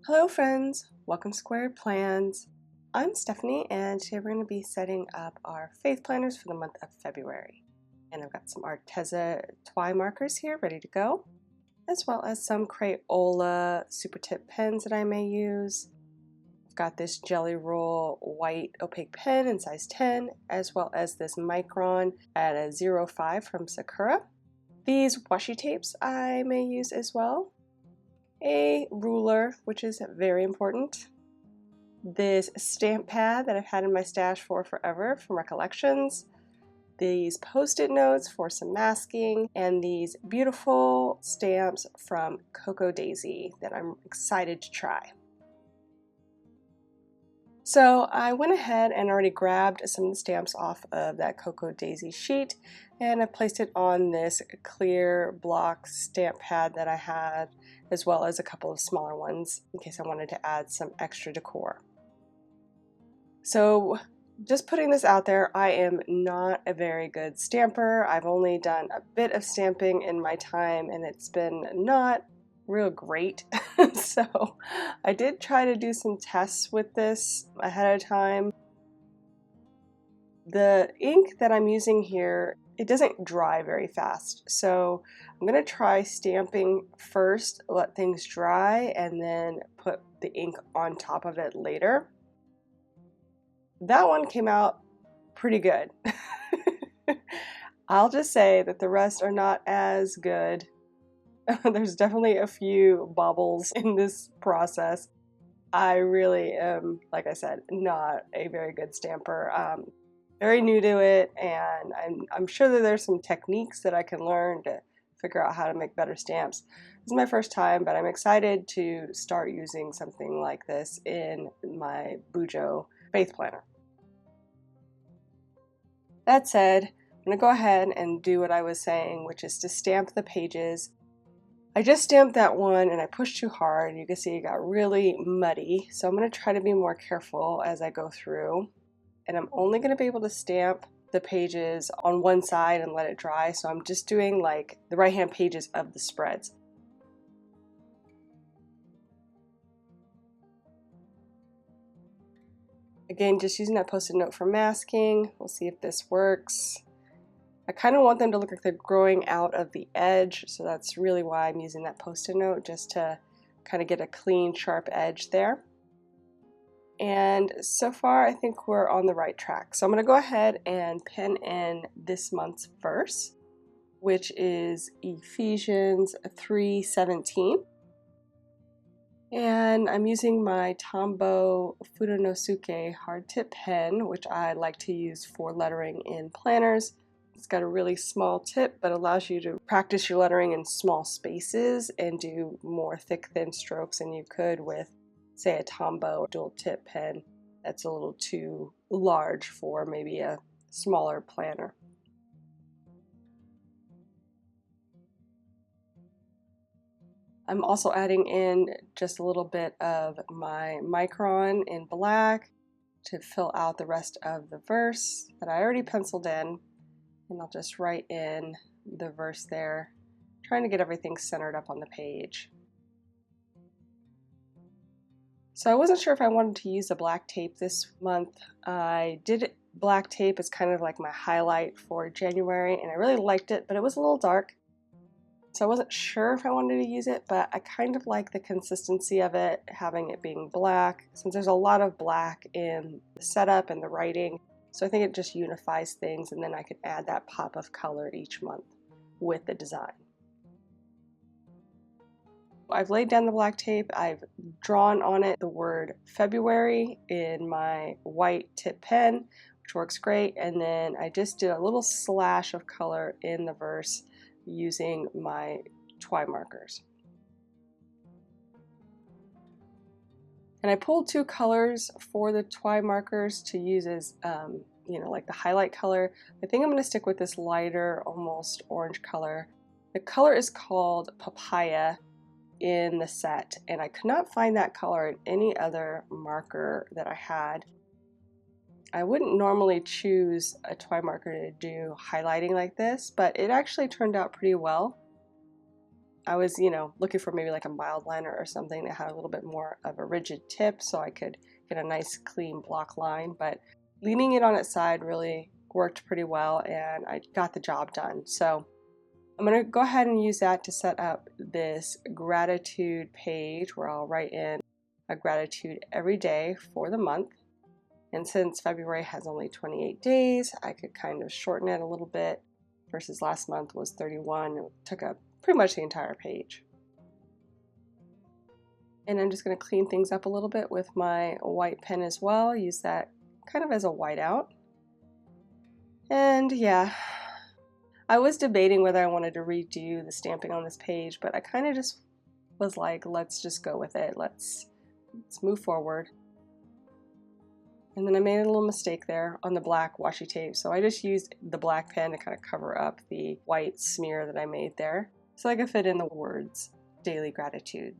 Hello friends, welcome to Squared Plans. I'm Stephanie and today we're going to be setting up our faith planners for the month of February. And I've got some Arteza Twi markers here ready to go, as well as some Crayola super tip pens that I may use. I've got this Jelly Roll white opaque pen in size 10, as well as this Micron at a 0.5 from Sakura. These washi tapes I may use as well. A ruler, which is very important. This stamp pad that I've had in my stash for forever from Recollections. These post-it notes for some masking, and these beautiful stamps from Cocoa Daisy that I'm excited to try. So I went ahead and already grabbed some of the stamps off of that Cocoa Daisy sheet, and I placed it on this clear block stamp pad that I had, as well as a couple of smaller ones in case I wanted to add some extra decor. So just putting this out there, I am not a very good stamper. I've only done a bit of stamping in my time and it's been not real great. So I did try to do some tests with this ahead of time. The ink that I'm using here, it doesn't dry very fast. So I'm going to try stamping first, let things dry, and then put the ink on top of it later. That one came out pretty good. I'll just say that the rest are not as good. There's definitely a few bobbles in this process. I really am, like I said, not a very good stamper. Very new to it, and I'm sure that there's some techniques that I can learn to figure out how to make better stamps. This is my first time, but I'm excited to start using something like this in my bujo faith planner. That said, I'm going to go ahead and do what I was saying, which is to stamp the pages. I just stamped that one and I pushed too hard. You can see it got really muddy, so I'm going to try to be more careful as I go through. And I'm only going to be able to stamp the pages on one side and let it dry, so I'm just doing like the right hand pages of the spreads. Again, just using that post-it note for masking. We'll see if this works. I kind of want them to look like they're growing out of the edge, so that's really why I'm using that post-it note, just to kind of get a clean, sharp edge there. And so far, I think we're on the right track. So I'm going to go ahead and pen in this month's verse, which is Ephesians 3:17. And I'm using my Tombow Fudonosuke hard tip pen, which I like to use for lettering in planners. It's got a really small tip, but allows you to practice your lettering in small spaces and do more thick, thin strokes than you could with, say, a Tombow dual tip pen that's a little too large for maybe a smaller planner. I'm also adding in just a little bit of my Micron in black to fill out the rest of the verse that I already penciled in, and I'll just write in the verse there, trying to get everything centered up on the page. So I wasn't sure if I wanted to use a black tape this month. I did black tape as kind of like my highlight for January, and I really liked it, but it was a little dark. So I wasn't sure if I wanted to use it, but I kind of like the consistency of it, having it being black, since there's a lot of black in the setup and the writing. So I think it just unifies things, and then I could add that pop of color each month with the design. I've laid down the black tape. I've drawn on it the word February in my white tip pen, which works great. And then I just did a little slash of color in the verse using my Twi markers. And I pulled two colors for the Twi markers to use as, like the highlight color. I think I'm going to stick with this lighter, almost orange color. The color is called Papaya in the set, and I could not find that color in any other marker that I had. I wouldn't normally choose a Twi marker to do highlighting like this, but it actually turned out pretty well. I was, looking for maybe like a mild liner or something that had a little bit more of a rigid tip so I could get a nice clean block line, but leaning it on its side really worked pretty well and I got the job done. So I'm going to go ahead and use that to set up this gratitude page where I'll write in a gratitude every day for the month. And since February has only 28 days, I could kind of shorten it a little bit versus last month was 31. It took up pretty much the entire page. And I'm just going to clean things up a little bit with my white pen as well. Use that kind of as a whiteout. And yeah, I was debating whether I wanted to redo the stamping on this page, but I kind of just was like, let's just go with it. Let's move forward. And then I made a little mistake there on the black washi tape. So I just used the black pen to kind of cover up the white smear that I made there so I could fit in the words daily gratitude.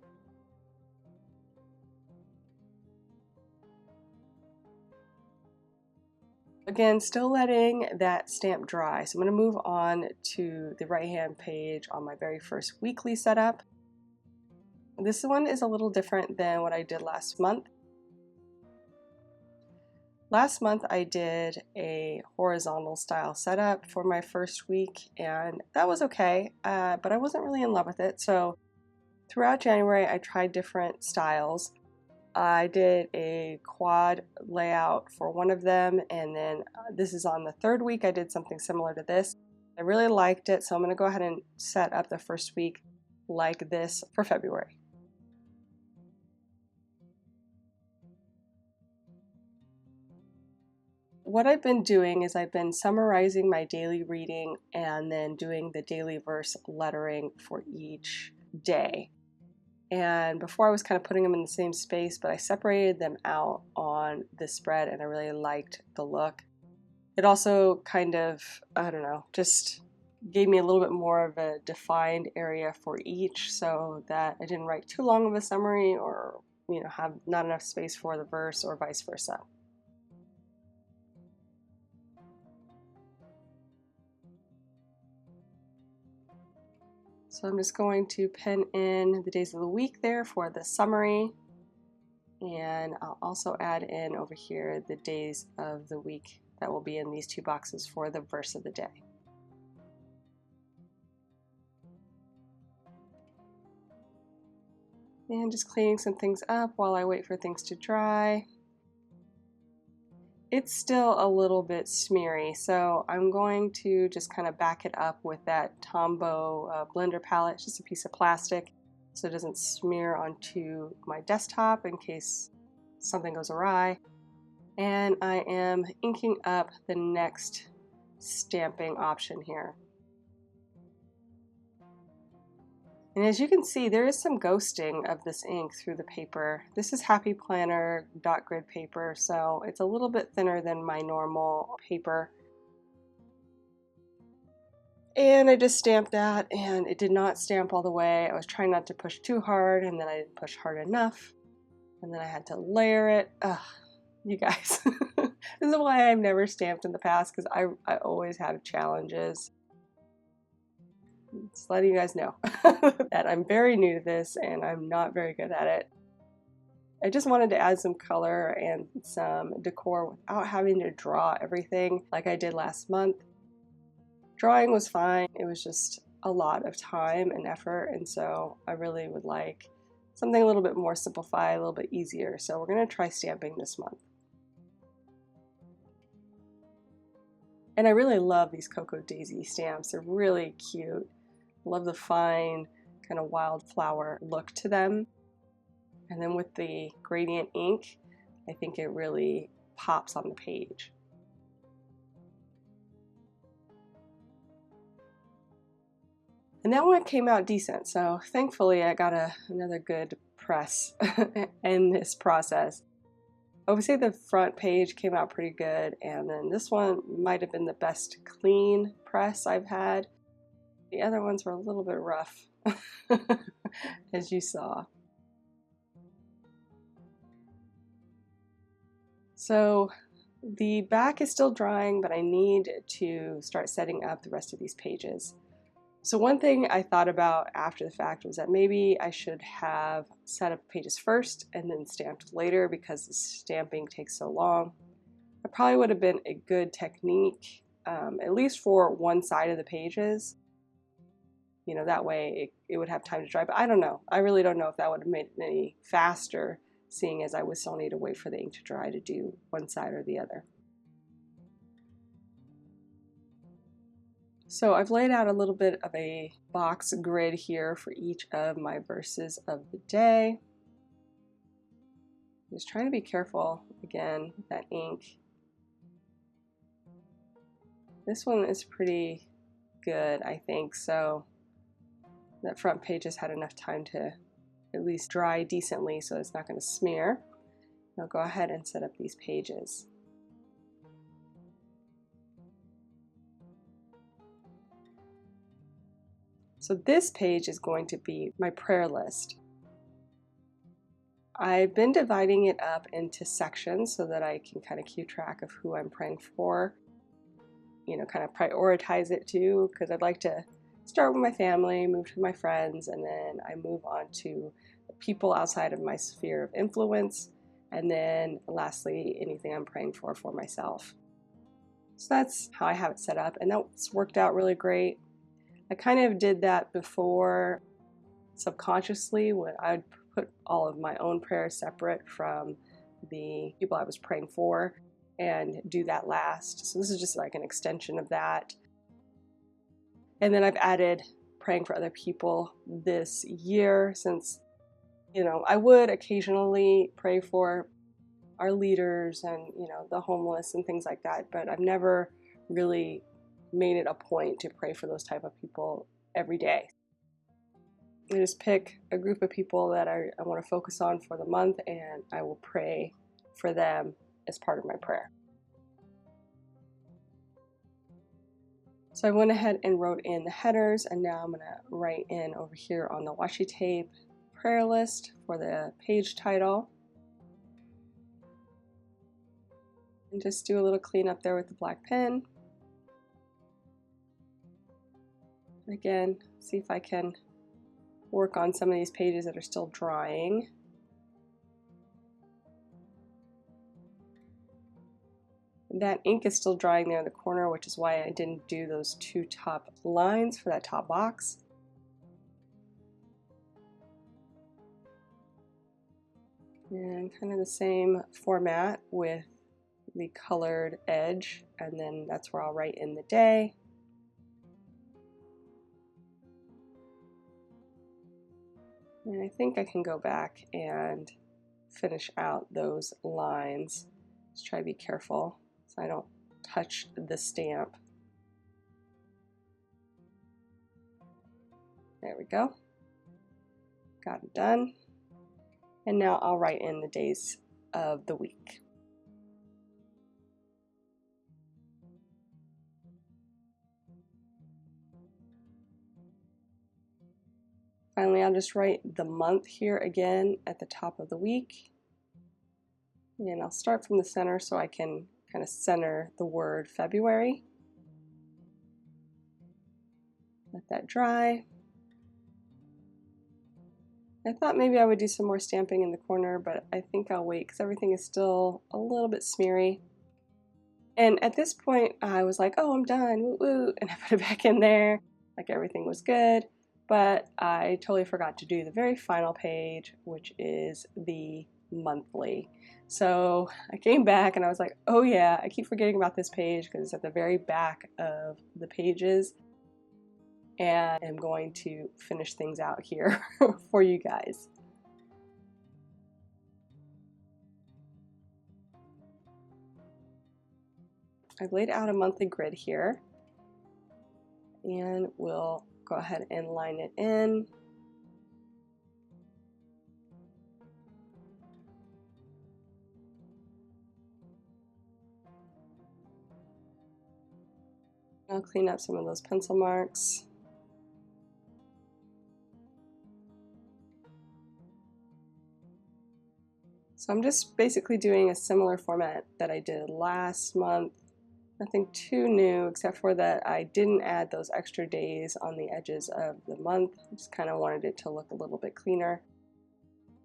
Again, still letting that stamp dry. So I'm going to move on to the right-hand page on my very first weekly setup. This one is a little different than what I did last month. Last month I did a horizontal style setup for my first week and that was okay, but I wasn't really in love with it. So throughout January I tried different styles. I did a quad layout for one of them, and then this is on the third week. I did something similar to this. I really liked it, so I'm going to go ahead and set up the first week like this for February. What I've been doing is I've been summarizing my daily reading and then doing the daily verse lettering for each day. And before I was kind of putting them in the same space, but I separated them out on this spread and I really liked the look. It also kind of, I don't know, just gave me a little bit more of a defined area for each so that I didn't write too long of a summary or, have not enough space for the verse or vice versa. So I'm just going to pen in the days of the week there for the summary, and I'll also add in over here the days of the week that will be in these two boxes for the verse of the day. And just cleaning some things up while I wait for things to dry. It's still a little bit smeary, so I'm going to just kind of back it up with that Tombow blender palette. It's just a piece of plastic so it doesn't smear onto my desktop in case something goes awry. And I am inking up the next stamping option here. And as you can see, there is some ghosting of this ink through the paper. This is Happy Planner dot grid paper, so it's a little bit thinner than my normal paper. And I just stamped that, and it did not stamp all the way. I was trying not to push too hard, and then I didn't push hard enough. And then I had to layer it. Ugh, you guys. This is why I've never stamped in the past, because I always have challenges. Just letting you guys know that I'm very new to this and I'm not very good at it. I just wanted to add some color and some decor without having to draw everything like I did last month. Drawing was fine, it was just a lot of time and effort, and so I really would like something a little bit more simplified, a little bit easier. So we're going to try stamping this month. And I really love these Cocoa Daisy stamps. They're really cute. Love the fine kind of wildflower look to them. And then with the gradient ink, I think it really pops on the page. And that one came out decent, so thankfully I got another good press in this process. I would say the front page came out pretty good, and then this one might have been the best clean press I've had. The other ones were a little bit rough, as you saw. So the back is still drying, but I need to start setting up the rest of these pages. So one thing I thought about after the fact was that maybe I should have set up pages first and then stamped later because the stamping takes so long. That probably would have been a good technique, at least for one side of the pages. You know, that way it would have time to dry, but I don't know. I really don't know if that would have made it any faster, seeing as I would still need to wait for the ink to dry to do one side or the other. So I've laid out a little bit of a box grid here for each of my verses of the day. Just trying to be careful, again, with that ink. This one is pretty good, I think, so that front page has had enough time to at least dry decently so it's not going to smear. I'll go ahead and set up these pages. So this page is going to be my prayer list. I've been dividing it up into sections so that I can kind of keep track of who I'm praying for, you know, kind of prioritize it too, because I'd like to start with my family, move to my friends, and then I move on to people outside of my sphere of influence, and then lastly, anything I'm praying for myself. So that's how I have it set up, and that's worked out really great. I kind of did that before subconsciously when I'd put all of my own prayers separate from the people I was praying for and do that last. So this is just like an extension of that. And then I've added praying for other people this year since, you know, I would occasionally pray for our leaders and, you know, the homeless and things like that, but I've never really made it a point to pray for those type of people every day. I just pick a group of people that I want to focus on for the month, and I will pray for them as part of my prayer. So I went ahead and wrote in the headers, and now I'm going to write in over here on the washi tape prayer list for the page title. And just do a little cleanup there with the black pen. Again, see if I can work on some of these pages that are still drying. That ink is still drying there in the corner, which is why I didn't do those two top lines for that top box. And kind of the same format with the colored edge, and then that's where I'll write in the day. And I think I can go back and finish out those lines. Just try to be careful so I don't touch the stamp. There we go. Got it done. And now I'll write in the days of the week. Finally, I'll just write the month here again at the top of the week. And I'll start from the center so I can kind of center the word February. Let that dry. I thought maybe I would do some more stamping in the corner, but I think I'll wait because everything is still a little bit smeary. And at this point, I was like, oh, I'm done, woo woo, and I put it back in there, like everything was good. But I totally forgot to do the very final page, which is the monthly. So I came back and I was like, oh yeah, I keep forgetting about this page because it's at the very back of the pages. And I'm going to finish things out here for you guys. I've laid out a monthly grid here, and we'll go ahead and line it in. I'll clean up some of those pencil marks. So I'm just basically doing a similar format that I did last month, Nothing too new except for that I didn't add those extra days on the edges of the month. I just kind of wanted it to look a little bit cleaner.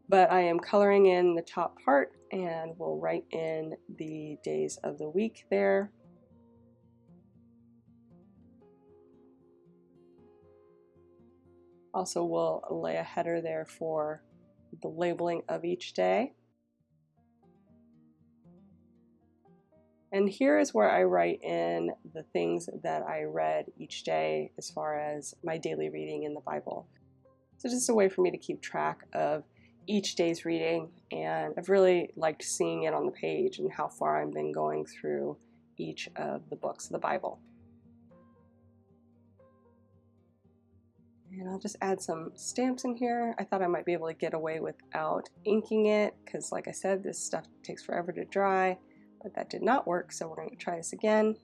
But I am coloring in the top part and we'll write in the days of the week there. Also, we'll lay a header there for the labeling of each day. And here is where I write in the things that I read each day as far as my daily reading in the Bible. So just a way for me to keep track of each day's reading, and I've really liked seeing it on the page and how far I've been going through each of the books of the Bible. And I'll just add some stamps in here. I thought I might be able to get away without inking it because, like I said, this stuff takes forever to dry. But that did not work, so we're going to try this again.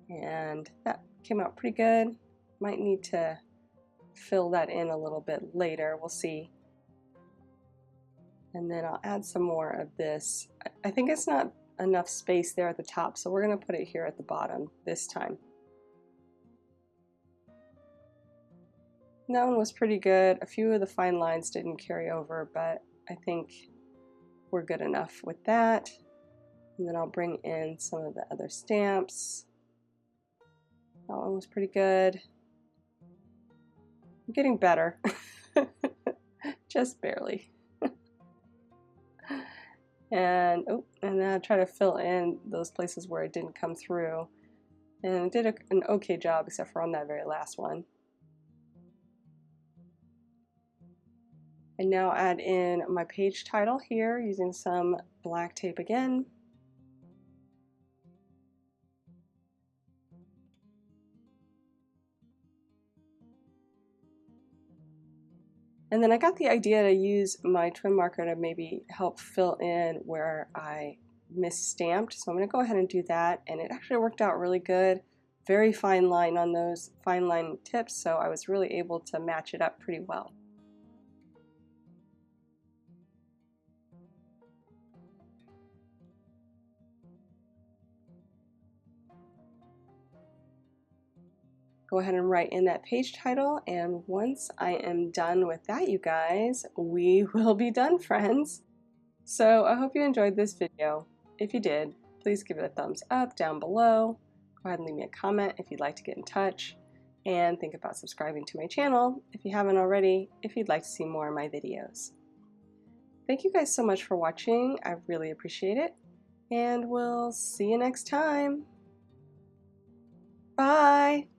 And that came out pretty good. Might need to fill that in a little bit later. We'll see. And then I'll add some more of this. I think it's not enough space there at the top, so we're going to put it here at the bottom this time. That one was pretty good. A few of the fine lines didn't carry over, but I think we're good enough with that. And then I'll bring in some of the other stamps. That one was pretty good. I'm getting better. Just barely. And then I try to fill in those places where it didn't come through. And I did an okay job except for on that very last one. And now add in my page title here using some black tape again. And then I got the idea to use my twin marker to maybe help fill in where I misstamped. So I'm going to go ahead and do that. And it actually worked out really good. Very fine line on those fine line tips, so I was really able to match it up pretty well. Go ahead and write in that page title, and once I am done with that, you guys, we will be done, friends. So I hope you enjoyed this video. If you did, please give it a thumbs up down below. Go ahead and leave me a comment if you'd like to get in touch, and think about subscribing to my channel if you haven't already, if you'd like to see more of my videos. Thank you guys so much for watching. I really appreciate it, and we'll see you next time. Bye!